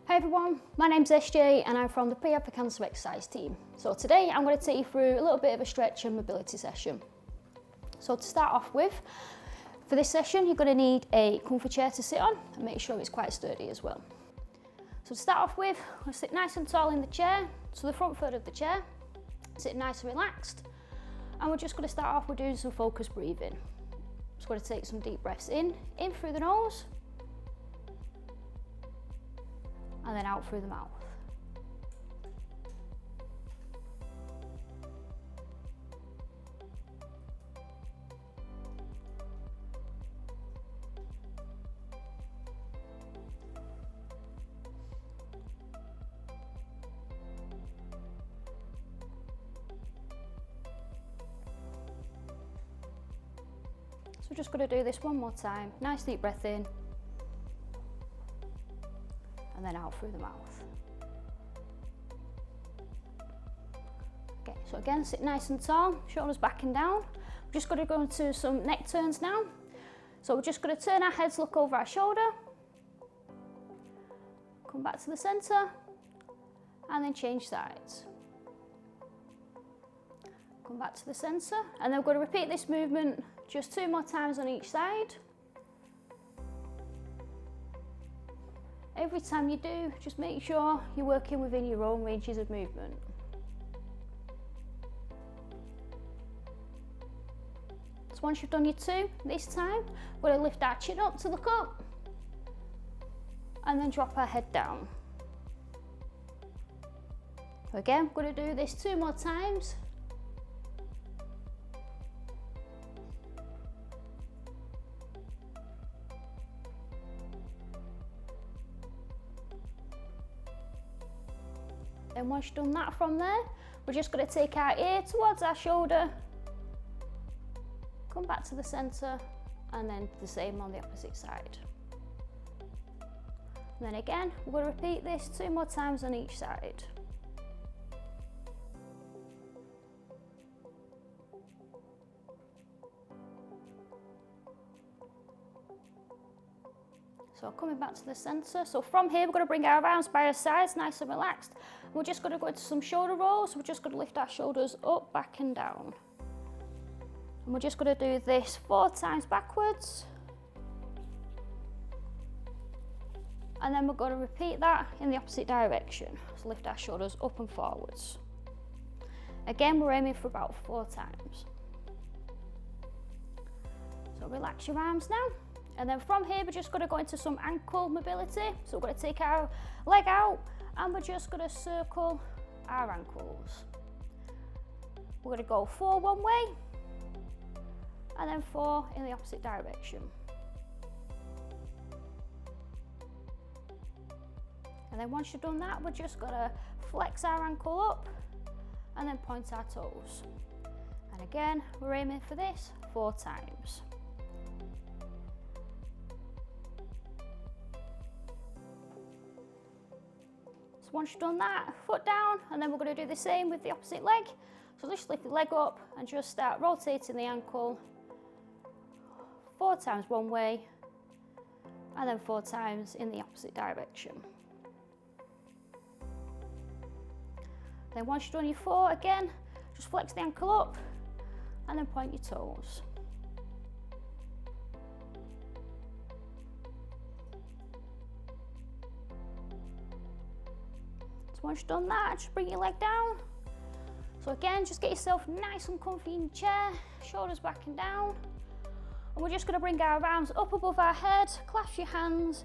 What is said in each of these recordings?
Hi everyone, my name's SJ and I'm from the Prehab4Cancer exercise team. So today I'm going to take you through a little bit of a stretch and mobility session. So to start off with, for this session you're going to need a comfy chair to sit on and make sure it's quite sturdy as well. So to start off with, I'm going to sit nice and tall in the chair, so the front third of the chair, sit nice and relaxed, and we're just going to start off with doing some focused breathing. Just going to take some deep breaths in through the nose, and then out through the mouth. So we're just going to do this one more time. Nice deep breath in, and then out through the mouth. Okay, so again, sit nice and tall, shoulders back and down. We're just going to go into some neck turns now. So we're just going to turn our heads, look over our shoulder, come back to the centre, and then change sides. Come back to the centre, and then we're going to repeat this movement just 2 more times on each side. Every time you do, just make sure you're working within your own ranges of movement. So once you've done your 2, this time, we're going to lift our chin up to look up, and then drop our head down. Again, we're going to do this 2 more times. Then once you've done that from there, we're just going to take our ear towards our shoulder, come back to the centre, and then the same on the opposite side. And then again, we're going to repeat this 2 more times on each side. So coming back to the centre, so from here we're going to bring our arms by our sides, nice and relaxed. And we're just going to go into some shoulder rolls. We're just going to lift our shoulders up, back and down. And we're just going to do this 4 times backwards. And then we're going to repeat that in the opposite direction. So lift our shoulders up and forwards. Again, we're aiming for about 4 times. So relax your arms now. And then from here, we're just going to go into some ankle mobility. So we're going to take our leg out and we're just going to circle our ankles. We're going to go 4 one way and then 4 in the opposite direction. And then once you've done that, we're just going to flex our ankle up and then point our toes. And again, we're aiming for this 4 times. Once you've done that, foot down, and then we're going to do the same with the opposite leg. So just lift the leg up and just start rotating the ankle 4 times one way and then 4 times in the opposite direction. Then once you've done your 4, again, just flex the ankle up and then point your toes. Once you've done that, just bring your leg down. So again, just get yourself nice and comfy in your chair, shoulders back and down. And we're just going to bring our arms up above our head, clasp your hands,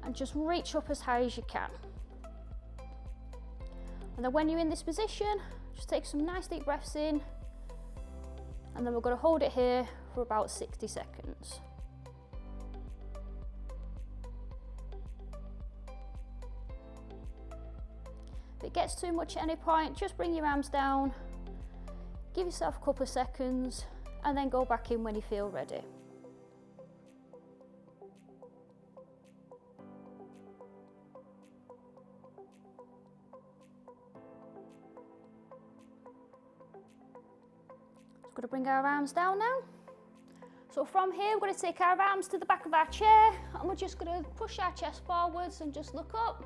and just reach up as high as you can. And then when you're in this position, just take some nice deep breaths in, and then we're going to hold it here for about 60 seconds. If it gets too much at any point, just bring your arms down, give yourself a couple of seconds, and then go back in when you feel ready. Just going to bring our arms down now. So from here, we're going to take our arms to the back of our chair and we're just going to push our chest forwards and just look up.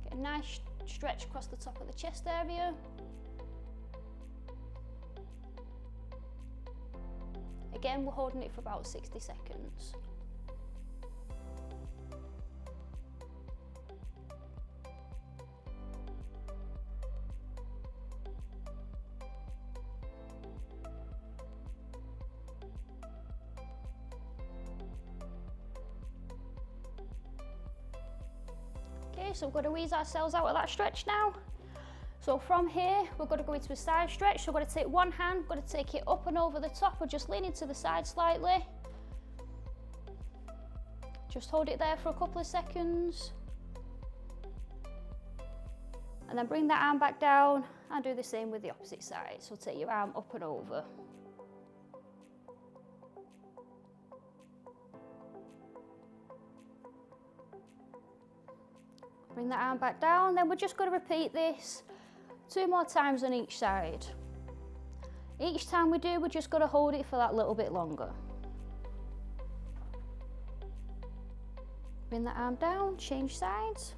Get a nice stretch across the top of the chest area. Again, we're holding it for about 60 seconds. Okay, so we're going to ease ourselves out of that stretch now. So from here, we're going to go into a side stretch. So we're going to take one hand, we're going to take it up and over the top, or just leaning to the side slightly. Just hold it there for a couple of seconds. And then bring that arm back down and do the same with the opposite side. So take your arm up and over. Bring that arm back down, then we're just going to repeat this 2 more times on each side. Each time we do, we're just going to hold it for that little bit longer. Bring that arm down, change sides.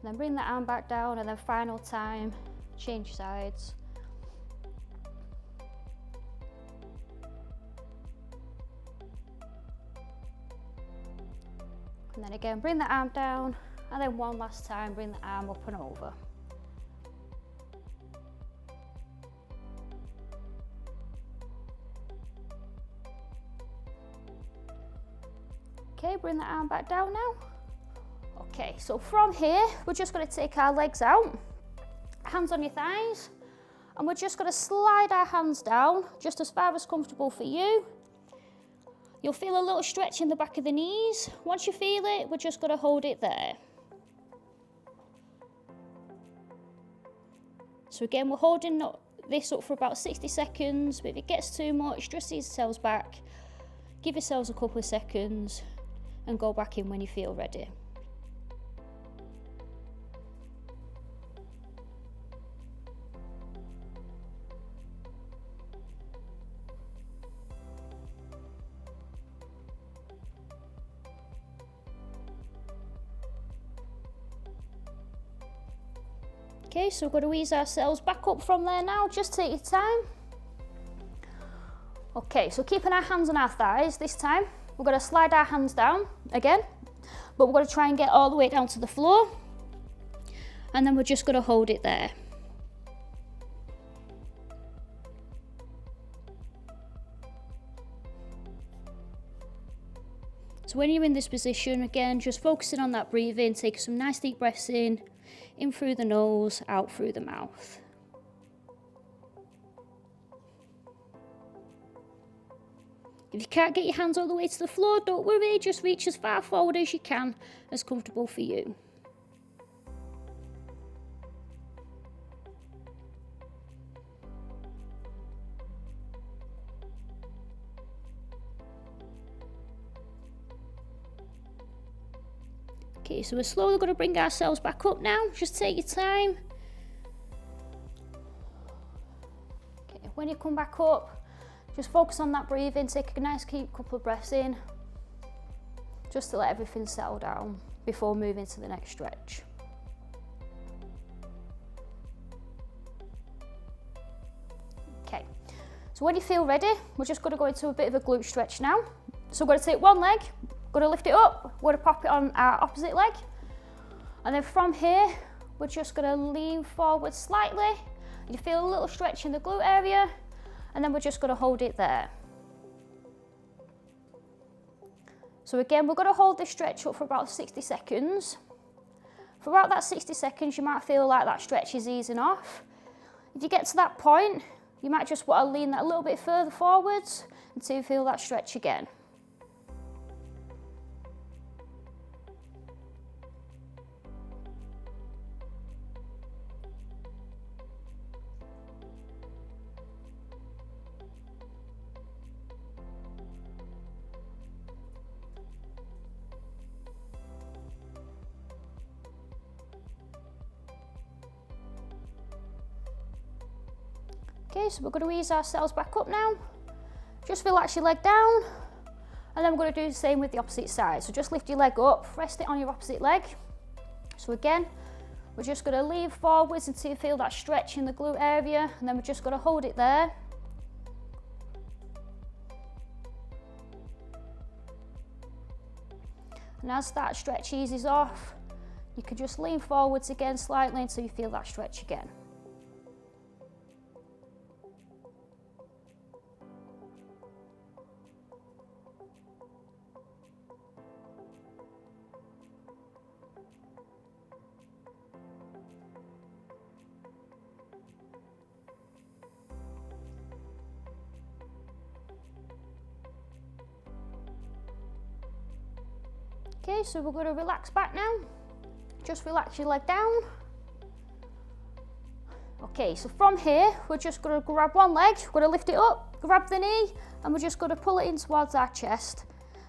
Then bring the arm back down, and then final time, change sides. And then again, bring the arm down, and then one last time, bring the arm up and over. Okay, bring the arm back down now. Okay, so from here, we're just going to take our legs out, hands on your thighs, and we're just going to slide our hands down, just as far as comfortable for you. You'll feel a little stretch in the back of the knees. Once you feel it, we're just going to hold it there. So again, we're holding this up for about 60 seconds, but if it gets too much, just ease yourselves back. Give yourselves a couple of seconds and go back in when you feel ready. Okay, so we're going to ease ourselves back up from there now, just take your time. Okay, so keeping our hands on our thighs this time, we're going to slide our hands down again, but we're going to try and get all the way down to the floor, and then we're just going to hold it there. So when you're in this position, again, just focusing on that breathing, take some nice deep breaths in through the nose, out through the mouth. If you can't get your hands all the way to the floor, don't worry, just reach as far forward as you can, as comfortable for you. Okay, so we're slowly going to bring ourselves back up now. Just take your time. Okay, when you come back up, just focus on that breathing. Take a nice couple of breaths in, just to let everything settle down before moving to the next stretch. Okay, so when you feel ready, we're just going to go into a bit of a glute stretch now. So we're going to take one leg, going to lift it up, we're going to pop it on our opposite leg, and then from here we're just going to lean forward slightly. You feel a little stretch in the glute area, and then we're just going to hold it there. So again, we're going to hold this stretch up for about 60 seconds. Throughout that 60 seconds, you might feel like that stretch is easing off. If you get to that point, you might just want to lean that a little bit further forwards until you feel that stretch again. Okay, so we're going to ease ourselves back up now. Just relax your leg down, and then we're going to do the same with the opposite side. So just lift your leg up, rest it on your opposite leg. So again, we're just going to lean forwards until you feel that stretch in the glute area, and then we're just going to hold it there. And as that stretch eases off, you can just lean forwards again slightly until you feel that stretch again. Okay, so we're going to relax back now. Just relax your leg down. Okay, so from here, we're just going to grab one leg, we're going to lift it up, grab the knee, and we're just going to pull it in towards our chest,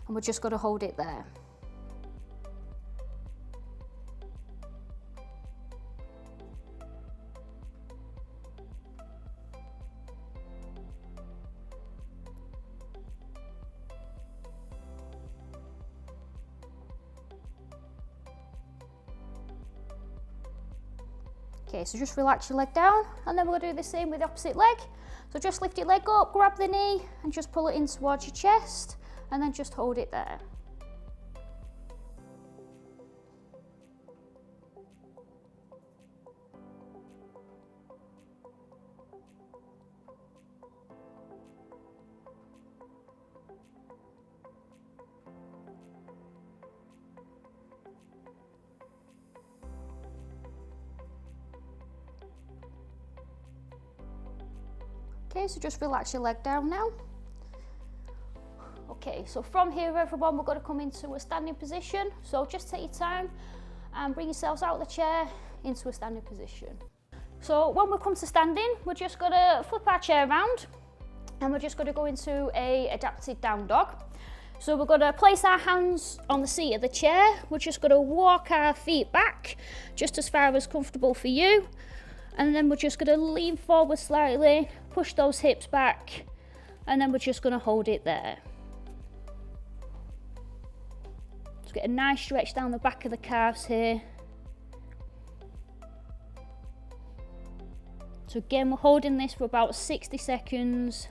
and we're just going to hold it there. Okay, so just relax your leg down, and then we're going to do the same with the opposite leg. So just lift your leg up, grab the knee, and just pull it in towards your chest, and then just hold it there. Okay, so just relax your leg down now. Okay, so from here everyone, we're going to come into a standing position. So just take your time and bring yourselves out of the chair into a standing position. So when we come to standing, we're just going to flip our chair around, and we're just going to go into a adapted down dog. So we're going to place our hands on the seat of the chair. We're just going to walk our feet back just as far as comfortable for you. And then we're just going to lean forward slightly, push those hips back, and then we're just going to hold it there. Just get a nice stretch down the back of the calves here. So again, we're holding this for about 60 seconds.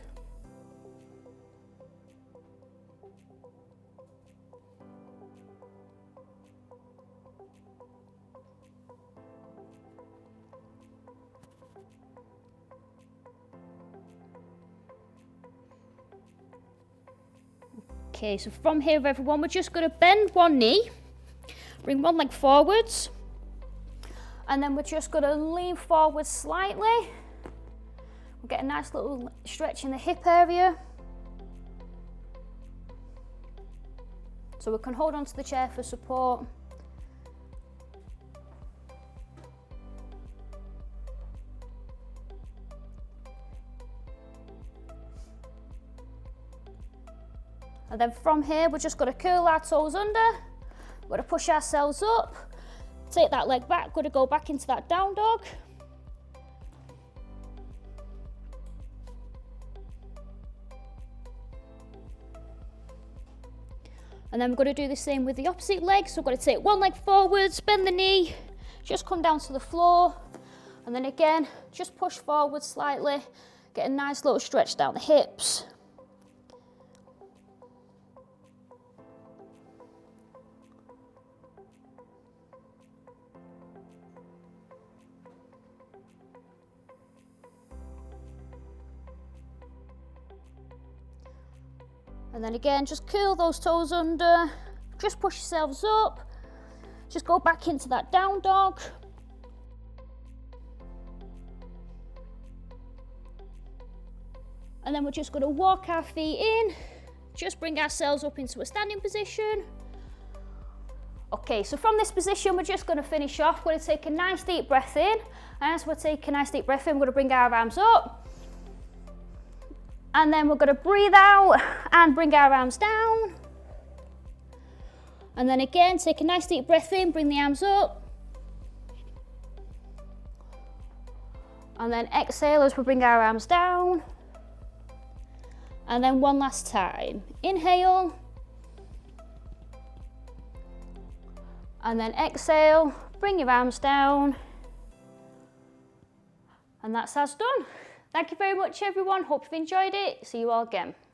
Okay, so from here everyone, we're just going to bend one knee, bring one leg forwards, and then we're just going to lean forward slightly. We'll get a nice little stretch in the hip area. So we can hold onto the chair for support. And then from here, we're just going to curl our toes under. We're going to push ourselves up, take that leg back, going to go back into that down dog. And then we're going to do the same with the opposite leg. So we're going to take one leg forwards, bend the knee, just come down to the floor. And then again, just push forward slightly, get a nice little stretch down the hips. And then again, just curl those toes under, just push yourselves up, just go back into that down dog. And then we're just going to walk our feet in, just bring ourselves up into a standing position. Okay, so from this position, we're just going to finish off. We're going to take a nice deep breath in, and as we take a nice deep breath in, we're going to bring our arms up. And then we're going to breathe out and bring our arms down. And then again, take a nice deep breath in, bring the arms up. And then exhale as we bring our arms down. And then one last time. Inhale. And then exhale, bring your arms down. And that's us done. Thank you very much everyone, hope you've enjoyed it. See you all again.